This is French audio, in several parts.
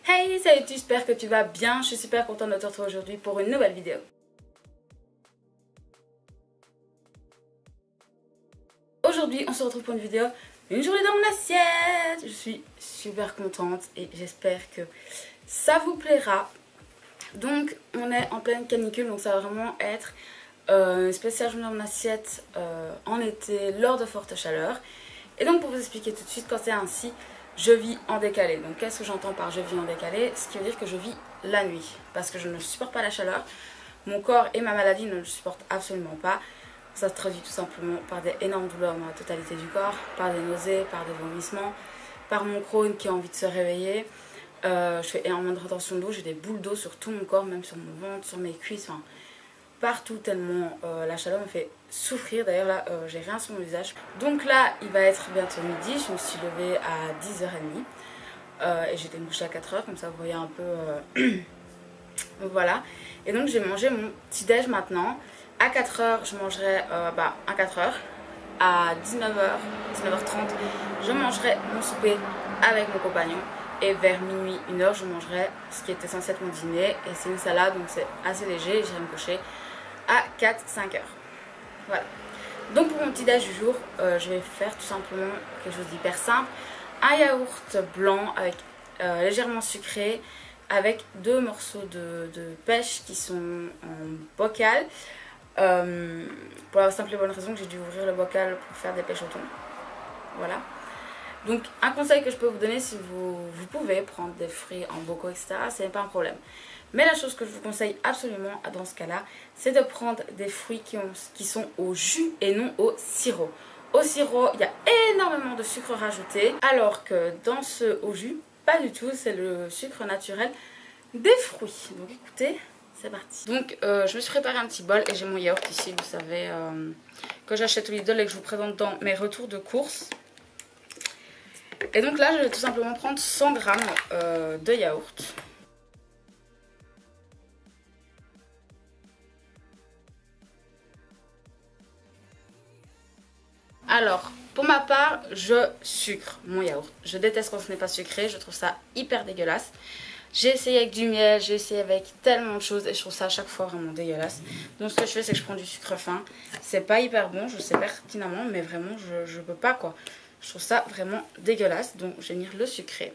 Hey, salut, j'espère que tu vas bien. Je suis super contente de te retrouver aujourd'hui pour une nouvelle vidéo. Aujourd'hui, on se retrouve pour une vidéo, une journée dans mon assiette. Je suis super contente et j'espère que ça vous plaira. Donc, on est en pleine canicule, donc ça va vraiment être une spéciale journée dans mon assiette en été, lors de fortes chaleurs. Et donc, pour vous expliquer tout de suite, quand c'est ainsi, je vis en décalé. Donc qu'est-ce que j'entends par je vis en décalé? Ce qui veut dire que je vis la nuit. Parce que je ne supporte pas la chaleur. Mon corps et ma maladie ne le supportent absolument pas. Ça se traduit tout simplement par des énormes douleurs dans la totalité du corps. Par des nausées, par des vomissements. Par mon Crohn qui a envie de se réveiller. Je fais énormément de rétention d'eau. J'ai des boules d'eau sur tout mon corps, même sur mon ventre, sur mes cuisses. Enfin, partout tellement la chaleur me fait souffrir. D'ailleurs là j'ai rien sur mon visage. Donc là il va être bientôt midi. Je me suis levée à 10h30 et j'étais couchée à 4h, comme ça vous voyez un peu voilà. Et donc j'ai mangé mon petit déj maintenant. À 4h je mangerai à 4h. À 19h30 je mangerai mon souper avec mon compagnon. Et vers minuit, 1h, je mangerai ce qui était censé être mon dîner. Et c'est une salade, donc c'est assez léger. J'irai me coucher à 4-5 heures. Voilà. Donc pour mon petit déj du jour, je vais faire tout simplement quelque chose d'hyper simple. Un yaourt blanc avec légèrement sucré, avec 2 morceaux de pêche qui sont en bocal. Pour la simple et bonne raison que j'ai dû ouvrir le bocal pour faire des pêches au thon. Voilà. Donc un conseil que je peux vous donner, si vous pouvez prendre des fruits en bocaux, etc., ce n'est pas un problème. Mais la chose que je vous conseille absolument dans ce cas-là, c'est de prendre des fruits qui sont au jus et non au sirop. Au sirop, il y a énormément de sucre rajouté, alors que dans ce au jus, pas du tout, c'est le sucre naturel des fruits. Donc écoutez, c'est parti. Donc je me suis préparé un petit bol et j'ai mon yaourt ici, vous savez, que j'achète au Lidl et que je vous présente dans mes retours de course. Et donc là, je vais tout simplement prendre 100 g de yaourt. Alors, pour ma part, je sucre mon yaourt. Je déteste quand ce n'est pas sucré, je trouve ça hyper dégueulasse. J'ai essayé avec du miel, j'ai essayé avec tellement de choses et je trouve ça à chaque fois vraiment dégueulasse. Donc ce que je fais, c'est que je prends du sucre fin. C'est pas hyper bon, je sais pertinemment, mais vraiment, je peux pas quoi. Je trouve ça vraiment dégueulasse, donc je vais venir le sucrer.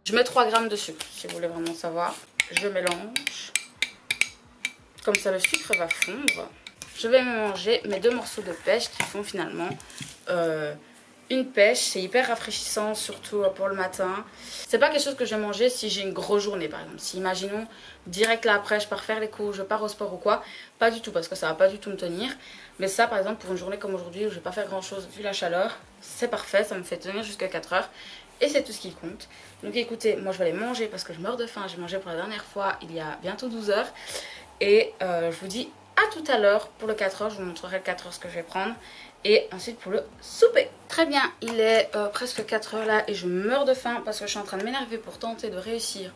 Je mets 3 g de sucre, si vous voulez vraiment savoir. Je mélange. Comme ça, le sucre va fondre. Je vais mélanger mes 2 morceaux de pêche qui font finalement une pêche. C'est hyper rafraîchissant, surtout pour le matin. C'est pas quelque chose que je vais manger si j'ai une grosse journée, par exemple. Si, imaginons, direct là après, je pars faire les cours, je pars au sport ou quoi. Pas du tout, parce que ça va pas du tout me tenir. Mais ça, par exemple, pour une journée comme aujourd'hui où je vais pas faire grand chose vu la chaleur, c'est parfait, ça me fait tenir jusqu'à 4 heures. Et c'est tout ce qui compte. Donc écoutez, moi je vais aller manger parce que je meurs de faim. J'ai mangé pour la dernière fois il y a bientôt 12 heures. Et je vous dis à tout à l'heure pour le 4 heures. Je vous montrerai le 4 heures ce que je vais prendre. Et ensuite pour le souper. Très bien, il est presque 4 heures là et je meurs de faim parce que je suis en train de m'énerver pour tenter de réussir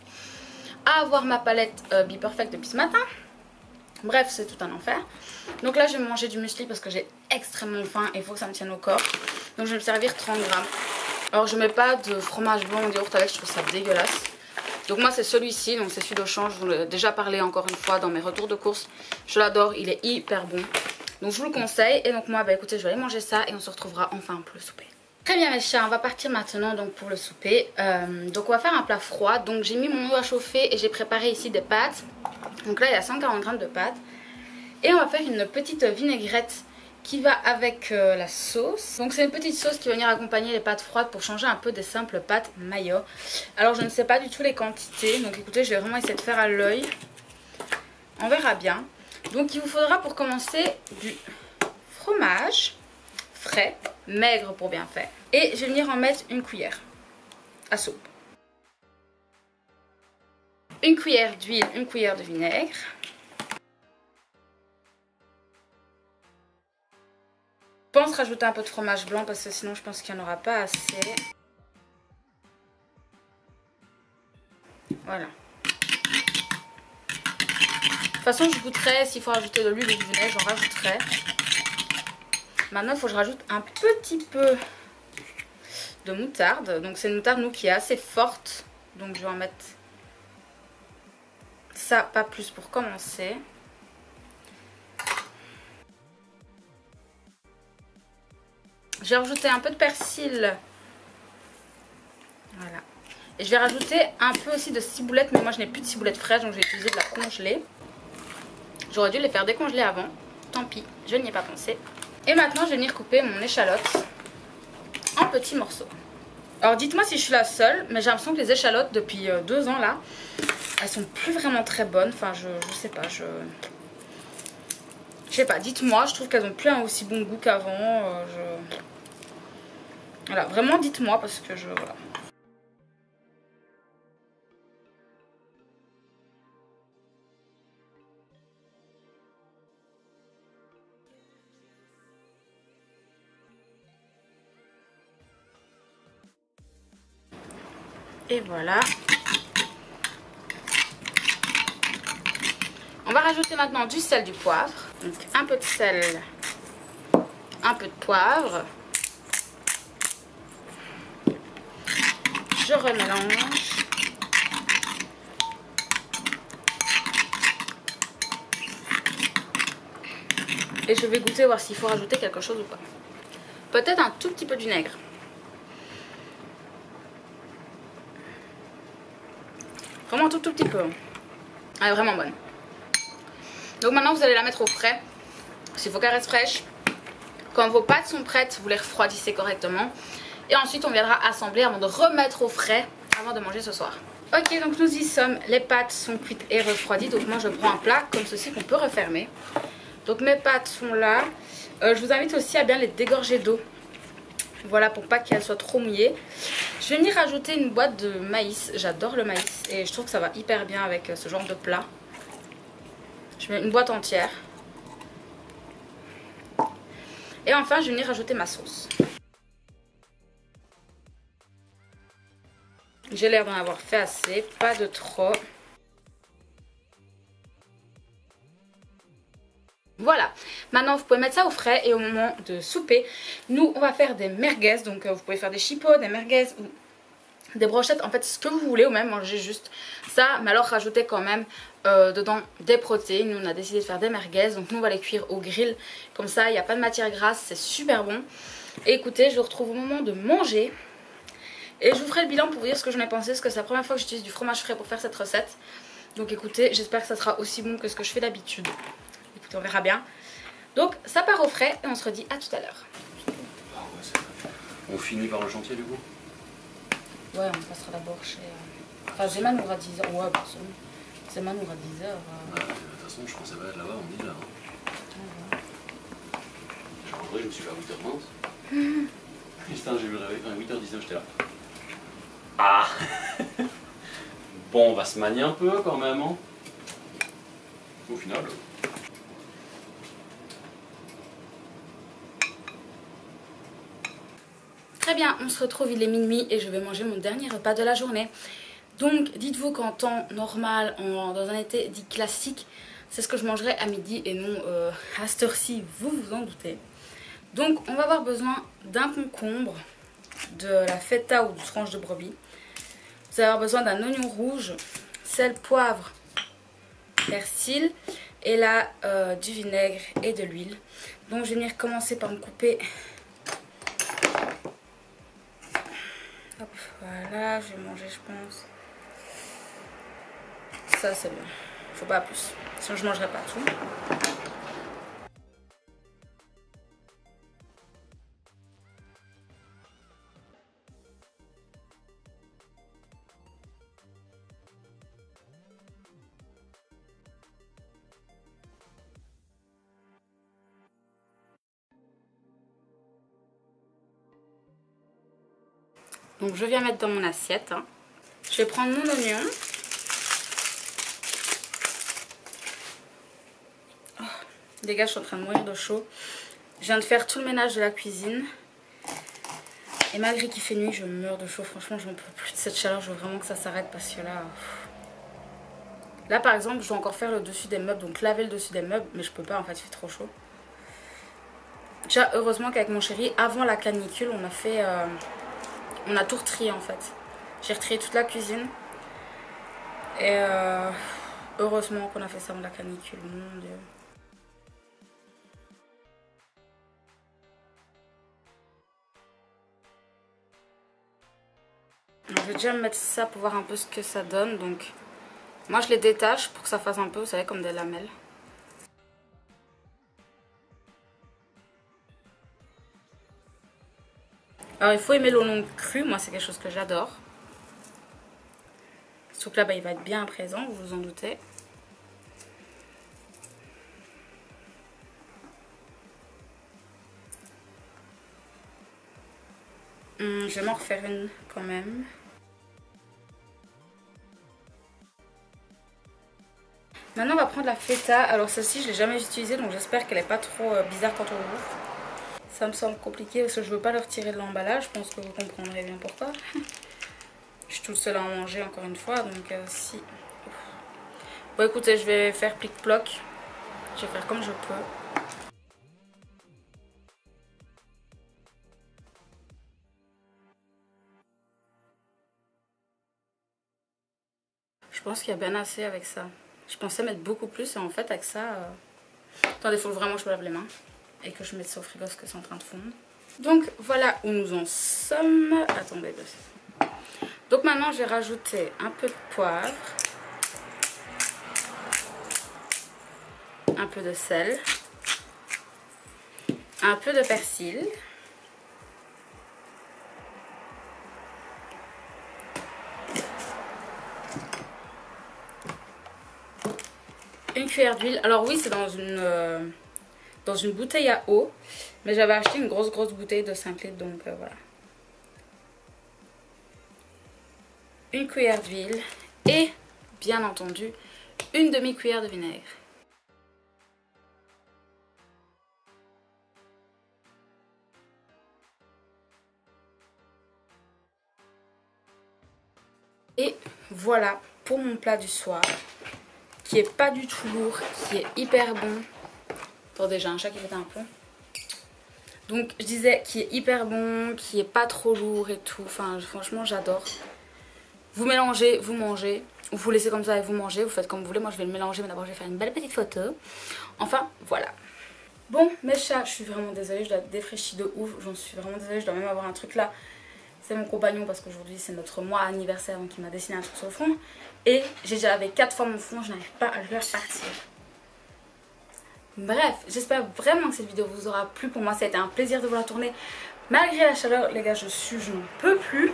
à avoir ma palette Be Perfect depuis ce matin. Bref, c'est tout un enfer. Donc là, je vais manger du muesli parce que j'ai extrêmement faim et il faut que ça me tienne au corps. Donc je vais me servir 30 g. Alors je mets pas de fromage blanc ou de yaourt avec, je trouve ça dégueulasse. Donc moi c'est celui-ci, donc c'est celui d'Auchan. Je vous l'ai déjà parlé encore une fois dans mes retours de course. Je l'adore, il est hyper bon. Donc je vous le conseille. Et donc moi, écoutez, je vais aller manger ça et on se retrouvera enfin pour le souper. Très bien mes chers, on va partir maintenant donc pour le souper. Donc on va faire un plat froid. Donc j'ai mis mon eau à chauffer et j'ai préparé ici des pâtes. Donc là il y a 140 g de pâtes. Et on va faire une petite vinaigrette qui va avec la sauce. Donc c'est une petite sauce qui va venir accompagner les pâtes froides pour changer un peu des simples pâtes mayo. Alors je ne sais pas du tout les quantités. Donc écoutez, je vais vraiment essayer de faire à l'œil. On verra bien. Donc il vous faudra pour commencer du fromage frais, maigre pour bien faire. Et je vais venir en mettre une cuillère à soupe. Une cuillère d'huile, une cuillère de vinaigre. Je pense rajouter un peu de fromage blanc parce que sinon je pense qu'il n'y en aura pas assez. Voilà. De toute façon je goûterai, s'il faut rajouter de l'huile ou du vinaigre, j'en rajouterai. Maintenant il faut que je rajoute un petit peu de moutarde. Donc c'est une moutarde nous qui est assez forte. Donc je vais en mettre ça, pas plus pour commencer. J'ai rajouté un peu de persil. Voilà. Et je vais rajouter un peu aussi de ciboulette, mais moi je n'ai plus de ciboulette fraîche, donc je vais utiliser de la congelée. J'aurais dû les faire décongeler avant. Tant pis, je n'y ai pas pensé. Et maintenant je vais venir couper mon échalote en petits morceaux. Alors dites-moi si je suis la seule, mais j'ai l'impression que les échalotes depuis 2 ans là, elles sont plus vraiment très bonnes. Enfin je sais pas, je sais pas, dites-moi, je trouve qu'elles ont plus un aussi bon goût qu'avant. Voilà, vraiment dites-moi parce que voilà. Et voilà. On va rajouter maintenant du sel, du poivre. Donc un peu de sel, un peu de poivre. Je remélange. Et je vais goûter voir s'il faut rajouter quelque chose ou pas. Peut-être un tout petit peu de vinaigre. Vraiment un tout petit peu. Elle est vraiment bonne. Donc maintenant vous allez la mettre au frais. Il faut qu'elle reste fraîche. Quand vos pâtes sont prêtes, vous les refroidissez correctement. Et ensuite on viendra assembler avant de remettre au frais avant de manger ce soir. Ok, donc nous y sommes. Les pâtes sont cuites et refroidies. Donc moi je prends un plat comme ceci qu'on peut refermer. Donc mes pâtes sont là. Je vous invite aussi à bien les dégorger d'eau. Voilà, pour pas qu'elles soient trop mouillées. Je vais venir rajouter une boîte de maïs. J'adore le maïs et je trouve que ça va hyper bien avec ce genre de plat. Je mets une boîte entière. Et enfin, je vais venir rajouter ma sauce. J'ai l'air d'en avoir fait assez, pas de trop. Voilà, maintenant vous pouvez mettre ça au frais et au moment de souper, nous on va faire des merguez. Donc vous pouvez faire des chipots, des merguez ou des brochettes, en fait ce que vous voulez, ou même manger juste ça. Mais alors rajoutez quand même dedans des protéines. Nous on a décidé de faire des merguez, donc nous on va les cuire au grill. Comme ça il n'y a pas de matière grasse, c'est super bon. Et écoutez, je vous retrouve au moment de manger. Et je vous ferai le bilan pour vous dire ce que j'en ai pensé, parce que c'est la première fois que j'utilise du fromage frais pour faire cette recette. Donc écoutez, j'espère que ça sera aussi bon que ce que je fais d'habitude. Écoutez, on verra bien. Donc ça part au frais et on se redit à tout à l'heure. Ah ouais, on finit par le chantier du coup? Ouais, on passera d'abord chez... Enfin, Zeman aura 10h. Ouais, personne. Zeman aura 10h. Ouais, de toute façon, je pensais pas être là-bas, on dit là. En vrai, je me suis fait à 8h30. Putain, j'ai vu le réveil. Enfin, 8h19, j'étais là. Ah. Bon, on va se manier un peu quand même, hein. Au final. Très bien, on se retrouve, il est minuit et je vais manger mon dernier repas de la journée. Donc dites-vous qu'en temps normal, dans un été dit classique, c'est ce que je mangerai à midi et non à cette heure-ci, vous vous en doutez. Donc on va avoir besoin d'un concombre, de la feta ou de tranche de brebis. Vous allez avoir besoin d'un oignon rouge, sel, poivre, persil et là du vinaigre et de l'huile. Donc je vais venir commencer par me couper. Hop, voilà, je vais manger je pense. Ça c'est bien, faut pas plus, sinon je mangerai pas tout. Donc je viens mettre dans mon assiette. Hein. Je vais prendre mon oignon. Oh, les gars, je suis en train de mourir de chaud. Je viens de faire tout le ménage de la cuisine. Et malgré qu'il fait nuit, je meurs de chaud. Franchement, je n'en peux plus de cette chaleur. Je veux vraiment que ça s'arrête parce que là... Là, par exemple, je dois encore faire le dessus des meubles. Donc laver le dessus des meubles. Mais je peux pas, en fait, il fait trop chaud. Déjà, heureusement qu'avec mon chéri, avant la canicule, on a fait... On a tout retrié en fait. J'ai retrié toute la cuisine. Et heureusement qu'on a fait ça dans la canicule, mon Dieu. Je vais déjà mettre ça pour voir un peu ce que ça donne. Donc, moi je les détache pour que ça fasse un peu, vous savez, comme des lamelles. Alors, il faut aimer l'oignon cru. Moi, c'est quelque chose que j'adore. Sauf que là, il va être bien présent, vous vous en doutez. Je vais m'en refaire une quand même. Maintenant on va prendre la feta. Alors celle-ci je l'ai jamais utilisée, donc j'espère qu'elle n'est pas trop bizarre quand on l'ouvre. Ça me semble compliqué parce que je veux pas le retirer de l'emballage. Je pense que vous comprendrez bien pourquoi. Je suis toute seule à en manger encore une fois, donc si. Bon écoutez, je vais faire plic-ploc. Je vais faire comme je peux. Je pense qu'il y a bien assez avec ça. Je pensais mettre beaucoup plus et en fait avec ça... Attendez, il faut vraiment que je me lave les mains et que je mette ça au frigo parce que c'est en train de fondre. Donc voilà où nous en sommes. Attendez. Donc maintenant je vais rajouter un peu de poivre. Un peu de sel. Un peu de persil. Une cuillère d'huile. Alors oui, c'est dans une bouteille à eau. Mais j'avais acheté une grosse bouteille de 5 litres. Donc voilà. Une cuillère d'huile. Et bien entendu, une demi-cuillère de vinaigre. Et voilà pour mon plat du soir. Qui est pas du tout lourd, qui est hyper bon. Attendez, j'ai un chat qui fait un peu. Donc je disais qui est hyper bon, qui est pas trop lourd et tout. Enfin franchement j'adore. Vous mélangez, vous mangez. Ou vous laissez comme ça et vous mangez. Vous faites comme vous voulez. Moi je vais le mélanger mais d'abord je vais faire une belle petite photo. Enfin voilà. Bon mes chats, je suis vraiment désolée. Je dois être défraîchie de ouf. J'en suis vraiment désolée. Je dois même avoir un truc là. C'est mon compagnon parce qu'aujourd'hui c'est notre mois anniversaire. Donc il m'a dessiné un truc sur le front. Et j'ai déjà lavé 4 fois mon front. Je n'arrive pas à le faire partir. Bref, j'espère vraiment que cette vidéo vous aura plu. Pour moi ça a été un plaisir de vous la tourner. Malgré la chaleur, les gars, je n'en peux plus.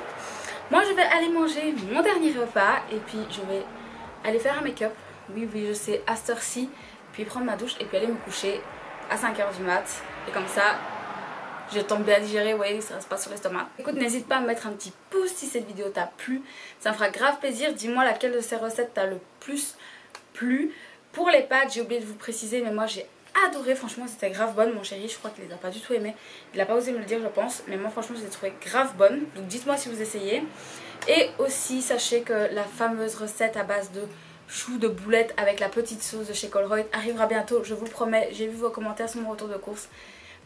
Moi je vais aller manger mon dernier repas. Et puis je vais aller faire un make-up. Oui, je sais, à cette heure-ci. Puis prendre ma douche et puis aller me coucher à 5 h du mat. Et comme ça, je tombe bien à digérer, vous voyez, ça reste pas sur l'estomac. Écoute, n'hésite pas à me mettre un petit pouce si cette vidéo t'a plu. Ça me fera grave plaisir. Dis-moi laquelle de ces recettes t'a le plus plu. Pour les pâtes, j'ai oublié de vous préciser, mais moi j'ai adoré, franchement c'était grave bonne. Mon chéri, je crois qu'il les a pas du tout aimées. Il a pas osé me le dire, je pense, mais moi franchement je les ai trouvées grave bonnes. Donc dites-moi si vous essayez. Et aussi sachez que la fameuse recette à base de choux de boulettes avec la petite sauce de chez Colruyt arrivera bientôt, je vous le promets. J'ai vu vos commentaires sur mon retour de course.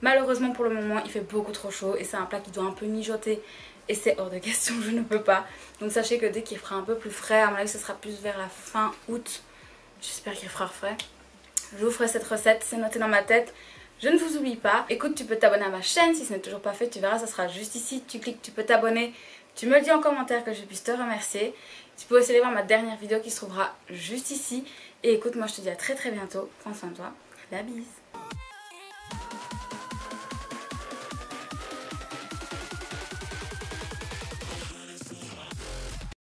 Malheureusement pour le moment il fait beaucoup trop chaud et c'est un plat qui doit un peu mijoter et c'est hors de question, je ne peux pas. Donc sachez que dès qu'il fera un peu plus frais, à mon avis ce sera plus vers la fin août. J'espère qu'il fera frais. Je vous ferai cette recette, c'est noté dans ma tête. Je ne vous oublie pas. Écoute, tu peux t'abonner à ma chaîne si ce n'est toujours pas fait. Tu verras, ça sera juste ici. Tu cliques, tu peux t'abonner. Tu me le dis en commentaire que je puisse te remercier. Tu peux aussi aller voir ma dernière vidéo qui se trouvera juste ici. Et écoute, moi je te dis à très bientôt. Prends soin de toi. La bise.